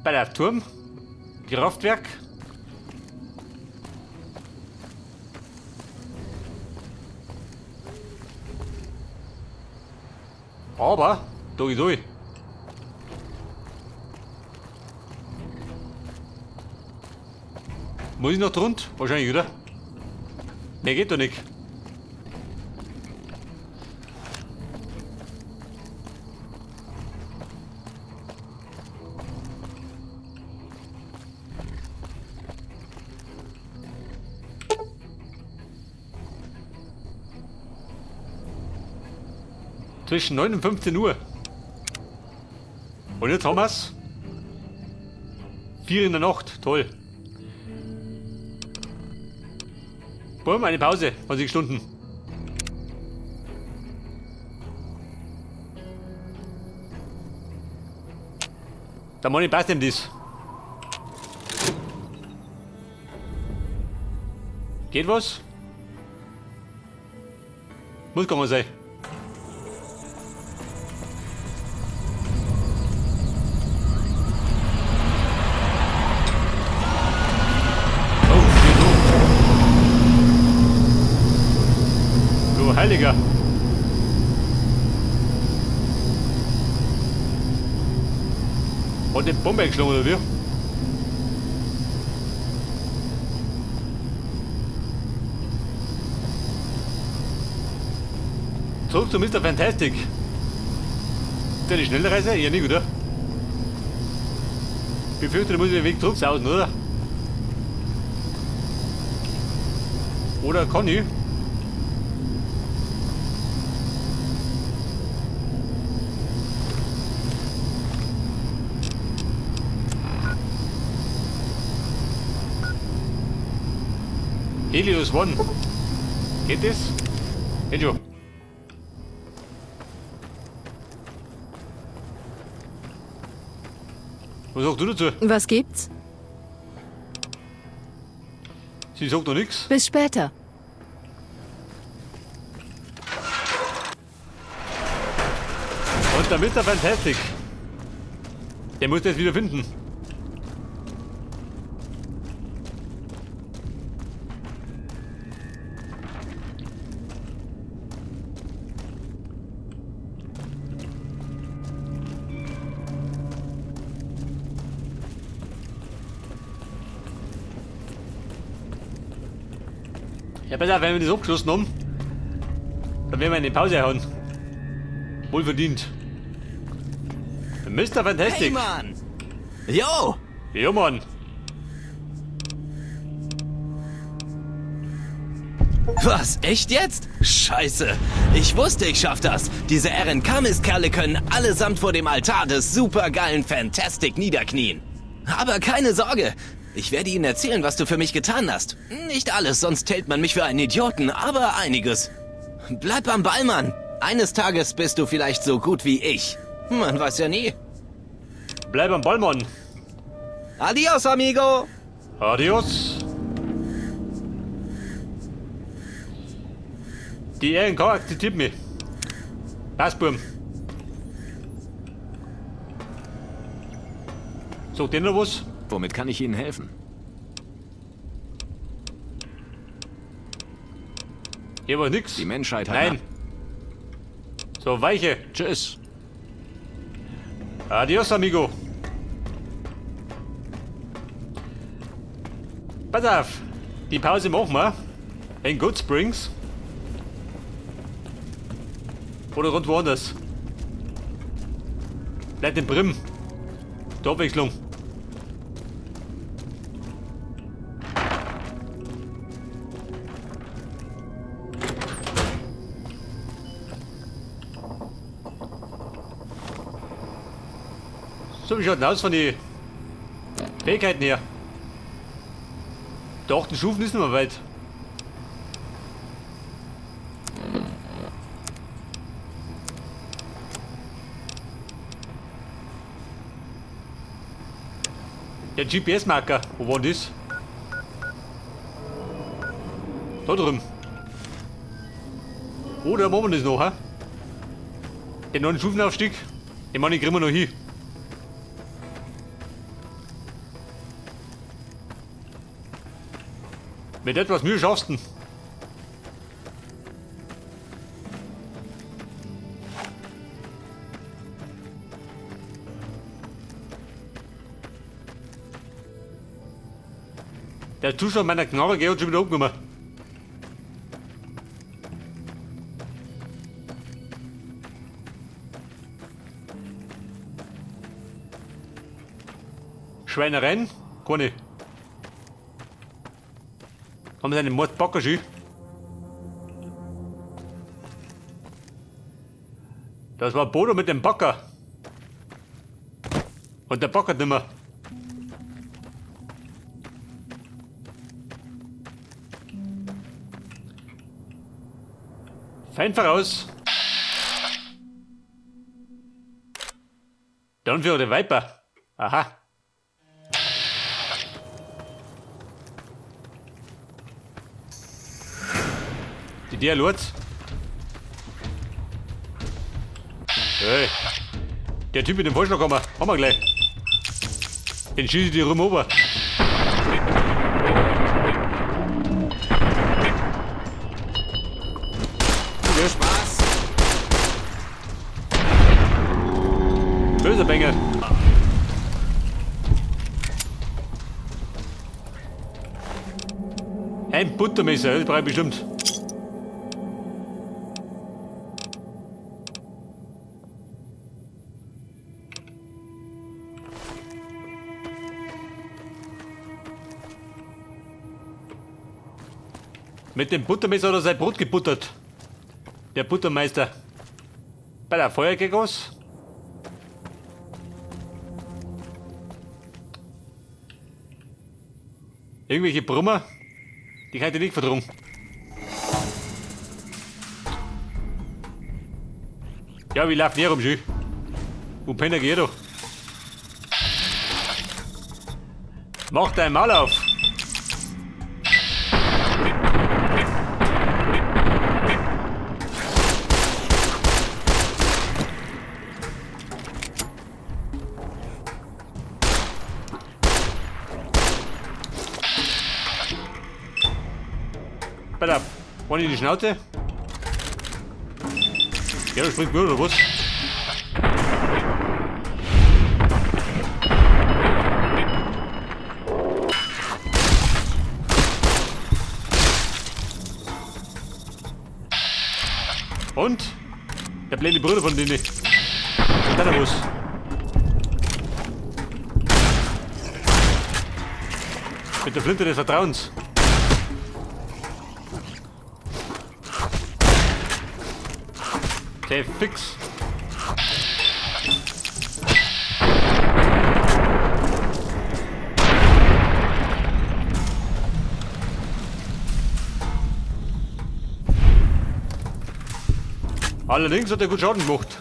Bei der Turm. Kraftwerk. Aber, durch. Muss ich noch drunter? Wahrscheinlich, oder? Mehr geht doch nicht. Zwischen 9 und 15 Uhr. Und jetzt haben wir's. 4 in der Nacht. Toll. Boom, eine Pause. 20 Stunden. Der Money passt ihm das. Geht was? Muss gar mal sein. Heiliger. Und den Bombe geschlagen, oder wie? Zurück zu Mr. Fantastic. Ist der die Schnellreise? Ja, nicht, oder? Befürchte, da muss ich den Weg zurück sausen, oder? Oder kann ich? Helios One. Geht das? Geht schon. Was sagst du dazu? Was gibt's? Sie sagt doch nichts. Bis später. Und der Mr. Fantastic. Der muss das wieder finden. Ja, pass auf, wenn wir das abgeschlossen haben, dann werden wir eine Pause hauen. Wohlverdient. Mr. Fantastic. Hey, Mann! Yo! Ja, Mann. Was? Echt jetzt? Scheiße. Ich wusste, ich schaff das. Diese RNK-Mistkerle können allesamt vor dem Altar des supergeilen Fantastic niederknien. Aber keine Sorge. Ich werde Ihnen erzählen, was du für mich getan hast. Nicht alles, sonst hält man mich für einen Idioten, aber einiges. Bleib am Ball, Mann. Eines Tages bist du vielleicht so gut wie ich. Man weiß ja nie. Bleib am Ball, Mann. Adios, amigo. Adios. Die RNK akzeptiert mich. Pass, Burm. Sagt ihr noch was? Womit kann ich Ihnen helfen? Hier war nix. Die Menschheit hat... Nein. So, weiche. Tschüss. Adios, amigo. Pass auf. Die Pause machen wir. In Good Springs. Oder rund woanders. Bleibt in Brim. Die Abwechslung. So, wie schaut denn aus von den Fähigkeiten her? Die 8. Stufen ist nicht mehr weit. Der GPS-Marker, wo war denn das? Da drüben. Oder machen wir das noch, ha? Den 9. Stufenaufstieg, den Mann kriegen wir noch hin. Mit etwas Mühe schaffst du. Der Zuschauer meiner Knarre geht schon wieder umgekommen. Schweinereien? Keine. Haben wir einen Mordbacker schon? Das war Bodo mit dem Backer. Und der backert nicht mehr. Fein voraus. Dann für die Viper. Aha. Die Dialog. Hey. Der Typ mit dem Vorschlag haben wir gleich. Den schieße ich dir rum ober. Spaß. Böse Bengel. Ein Buttermesser, das brauche ich bestimmt. Mit dem Buttermesser hat er sein Brot gebuttert. Der Buttermeister. Bei der Feuergegoss. Irgendwelche Brummer, die kann ich nicht verdrungen. Ja, wie läuft der rum, schön? Wo pennt er geht doch? Mach dein Maul auf! Bei wollen die die Schnauze? Ja, das springt mir oder was? Und? Der blöde Bruder von denen. Was kann er was? Mit der Flinte des Vertrauens. Okay, fix. Allerdings hat er gut Schaden gemacht.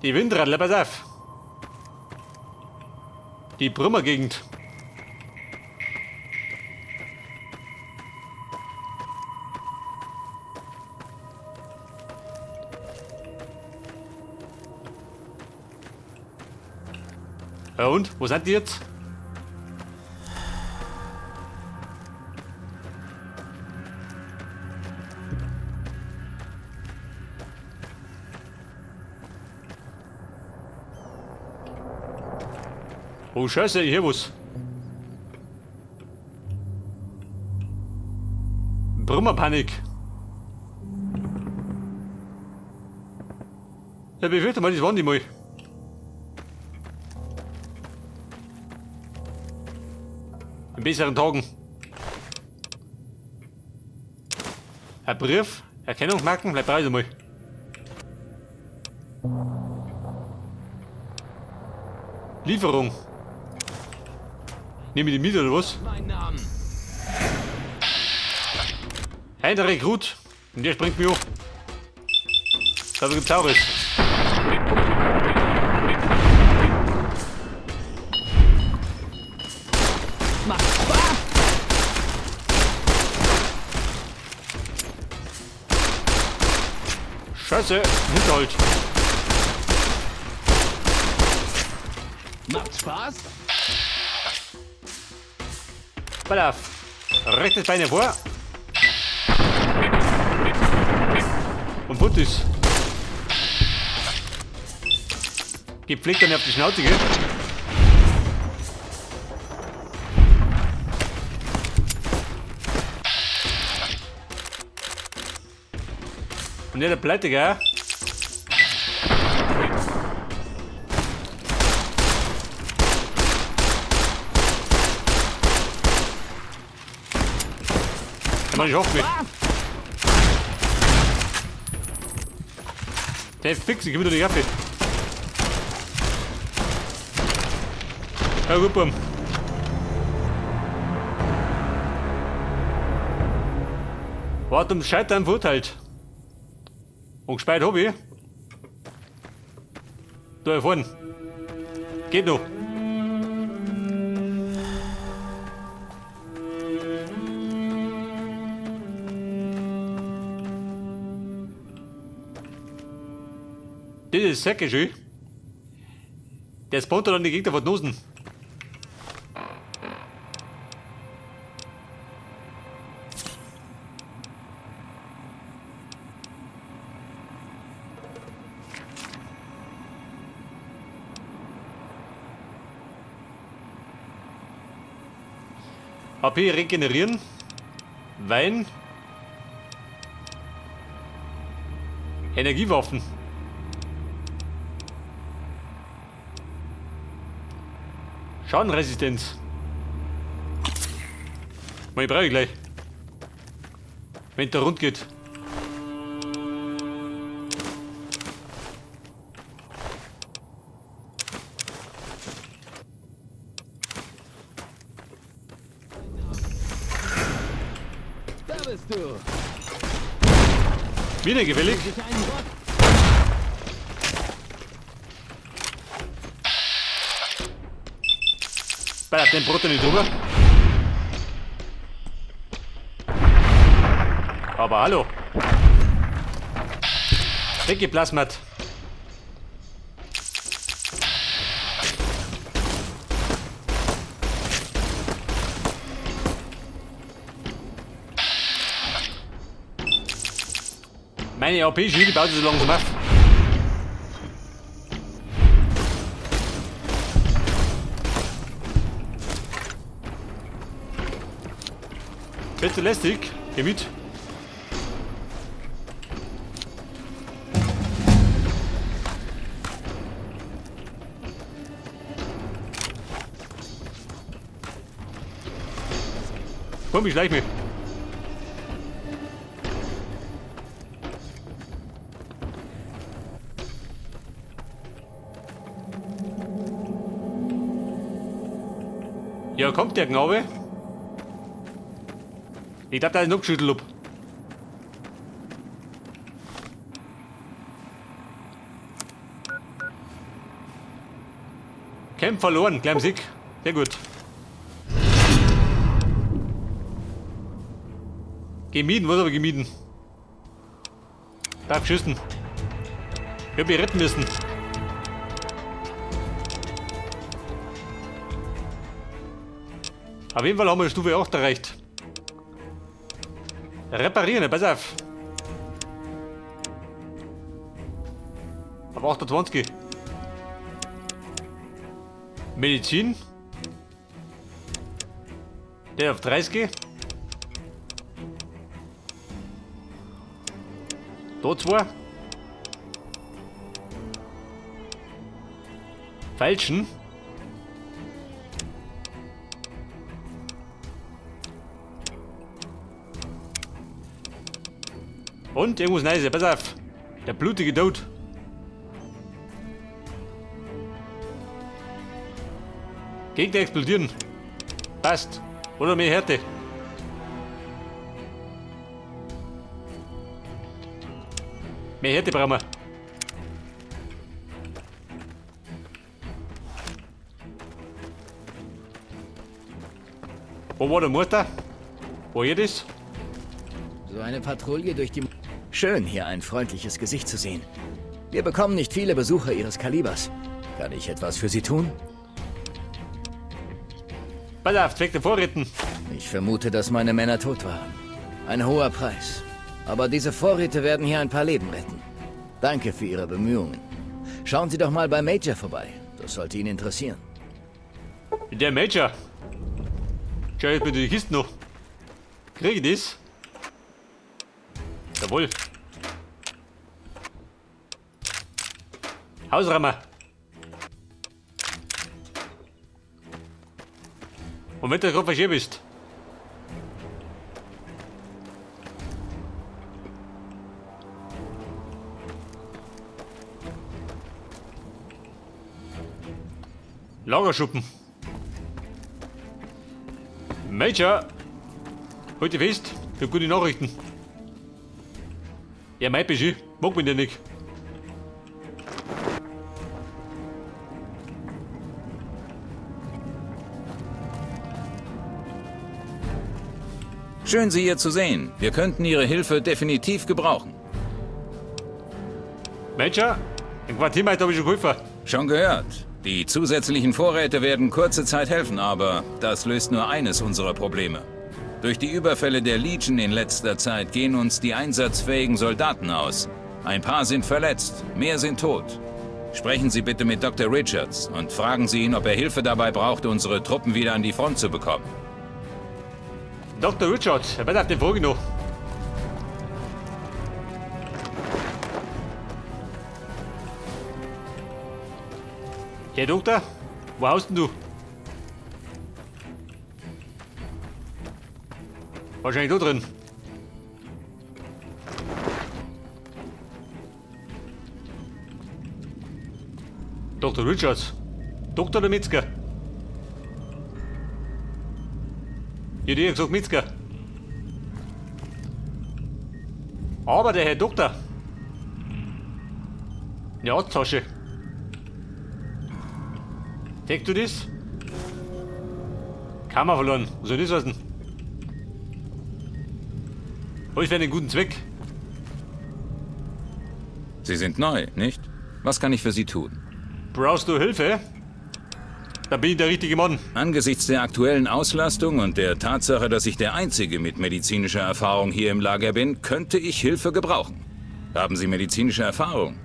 Die Windradler, pass auf. Die Brummer-Gegend. Ja und? Wo sind die jetzt? Oh Scheiße, hier was. Brummerpanik. Ja, bewirte mal, das waren die mal. In besseren Tagen. Ein Brief, Erkennungsmarken, bleib raus einmal. Lieferung. Nehme ich die mit oder was? Mein Name. Ein Rekrut. Und der springt mich hoch. Da gibt's auch was. Mach Spaß. Scheiße, Hinterhalt. Macht Spaß? Pass auf. Rechtes Bein vor. Und Puttis. Gepflegt dann auf die Schnauze, gell? Und nicht der Pleite, gell? Ja, Mann, ich hoffe mich. Der fix, ich gebe dir die Kaffee. Ja, gut, Bum. Warte um Scheitern verurteilt. Und gespeit hab ich. Da vorne. Geht noch. Das ist Säcke schön. Der spawnt dann die Gegner von Nosen. HP regenerieren. Wein. Energiewaffen. Schadenresistenz. Mal, ich brauche gleich. Wenn der rund geht. Da bist du. Wieder gefällig. Bei den Brot nicht drüber. Aber hallo. Weggeplasmat. Meine AP-Schüle baut sich so langsam auf. Bist du lästig? Geh mit. Komm, ich schleich mich. Ja, kommt der Knabe? Ich glaube, da ist noch geschüttelt ab. Camp verloren, gleich im Sieg. Sehr gut. Gemieden, was habe ich gemieden? Darf geschossen. Ich hab mich retten müssen. Auf jeden Fall haben wir Stufe 8 erreicht. Reparieren, pass auf. Auf 28. Medizin. Der auf 30. Da 2. Falschen. Und irgendwas Neues, pass auf. Der blutige Tod. Gegner explodieren. Passt. Oder mehr Härte. Mehr Härte brauchen wir. Wo war der Mutter? Wo hier das? So eine Patrouille durch die... Schön, hier ein freundliches Gesicht zu sehen. Wir bekommen nicht viele Besucher Ihres Kalibers. Kann ich etwas für Sie tun? Pass auf, Zweck der Vorräten. Ich vermute, dass meine Männer tot waren. Ein hoher Preis. Aber diese Vorräte werden hier ein paar Leben retten. Danke für Ihre Bemühungen. Schauen Sie doch mal bei Major vorbei. Das sollte ihn interessieren. Der Major. Schau jetzt bitte die Kiste noch. Krieg ich das? Jawohl. Hausrammer. Und wenn du gerade was hier bist. Lagerschuppen. Major. Heute fest. Ich hab gute Nachrichten. Ja, mein Bischi. Mag mich ja nicht. Schön, Sie hier zu sehen. Wir könnten Ihre Hilfe definitiv gebrauchen. Major, ein Quartier habe ich schon geholfen. Schon gehört. Die zusätzlichen Vorräte werden kurze Zeit helfen, aber das löst nur eines unserer Probleme. Durch die Überfälle der Legion in letzter Zeit gehen uns die einsatzfähigen Soldaten aus. Ein paar sind verletzt, mehr sind tot. Sprechen Sie bitte mit Dr. Richards und fragen Sie ihn, ob er Hilfe dabei braucht, unsere Truppen wieder an die Front zu bekommen. Dr. Richard, was habt ihr vorgenommen? Herr Doktor, wo haust denn du? Wahrscheinlich da drin. Dr. Richards. Doktor oder Metzger? Ich hätte gesagt Metzger. Aber der Herr Doktor. Eine Arzttasche. Deckst du das? Kammer verloren. Was soll das heißen? Alles für einen guten Zweck. Sie sind neu, nicht? Was kann ich für Sie tun? Brauchst du Hilfe? Da bin ich der richtige Mann. Angesichts der aktuellen Auslastung und der Tatsache, dass ich der Einzige mit medizinischer Erfahrung hier im Lager bin, könnte ich Hilfe gebrauchen. Haben Sie medizinische Erfahrung?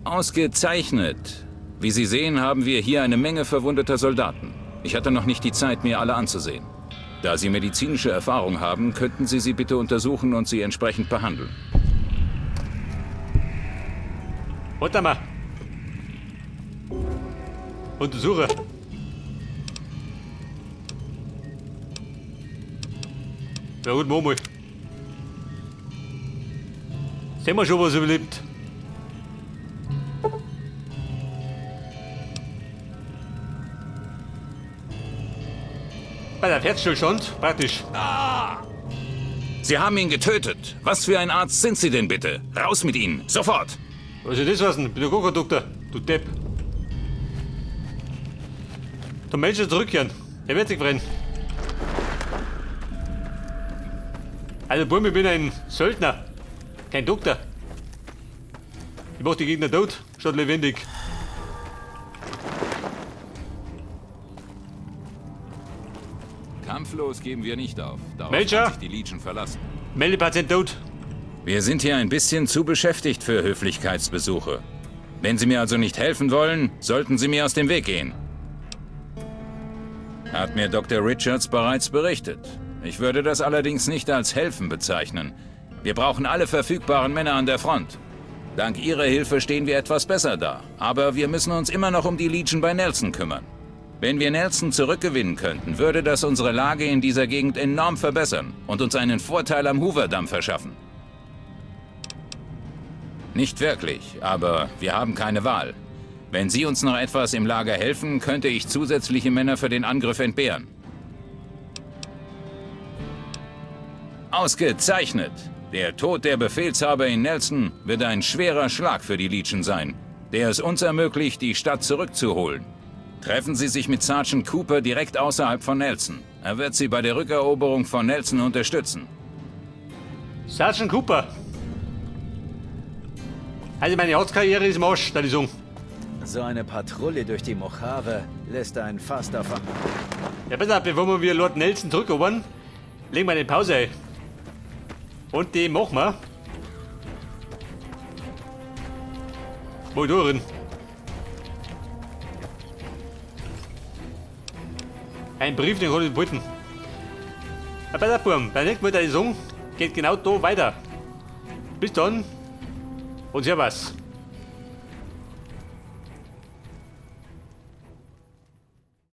Ausgezeichnet. Wie Sie sehen, haben wir hier eine Menge verwundeter Soldaten. Ich hatte noch nicht die Zeit, mir alle anzusehen. Da Sie medizinische Erfahrung haben, könnten Sie sie bitte untersuchen und sie entsprechend behandeln. Warte mal. Untersuche. Ja gut, machen wir. Sehen wir schon, was überlebt. Bei der Herzstillstand, praktisch. Sie haben ihn getötet. Was für ein Arzt sind Sie denn bitte? Raus mit Ihnen, sofort! Was soll das heißen? Ich bin doch gar kein Doktor, du Depp. Der Mensch soll zurückkehren. Er wird sich brennen. Also, Bumm, ich bin ein Söldner, kein Doktor. Ich mach die Gegner tot, statt lebendig. Kampflos geben wir nicht auf. Darauf Major? kann sich die Legion verlassen. Melde Patient tot. Wir sind hier ein bisschen zu beschäftigt für Höflichkeitsbesuche. Wenn Sie mir also nicht helfen wollen, sollten Sie mir aus dem Weg gehen. Hat mir Dr. Richards bereits berichtet. Ich würde das allerdings nicht als helfen bezeichnen. Wir brauchen alle verfügbaren Männer an der Front. Dank Ihrer Hilfe stehen wir etwas besser da. Aber wir müssen uns immer noch um die Legion bei Nelson kümmern. Wenn wir Nelson zurückgewinnen könnten, würde das unsere Lage in dieser Gegend enorm verbessern und uns einen Vorteil am Hoover-Damm verschaffen. Nicht wirklich, aber wir haben keine Wahl. Wenn Sie uns noch etwas im Lager helfen, könnte ich zusätzliche Männer für den Angriff entbehren. Ausgezeichnet! Der Tod der Befehlshaber in Nelson wird ein schwerer Schlag für die Legion sein, der es uns ermöglicht, die Stadt zurückzuholen. Treffen Sie sich mit Sergeant Cooper direkt außerhalb von Nelson. Er wird Sie bei der Rückeroberung von Nelson unterstützen. Sergeant Cooper. Also meine Arztkarriere ist im Arsch, da die Song. So eine Patrouille durch die Mojave lässt einen fast davon. Ja, pass auf, bevor wir wieder Lord Nelson zurückerobern, legen wir eine Pause ein. Und die machen wir. Motoren. Ein Brief, den kann ich behalten. Ja, pass auf, Burm, beim nächsten Mal, der Song geht genau da weiter. Bis dann und servus.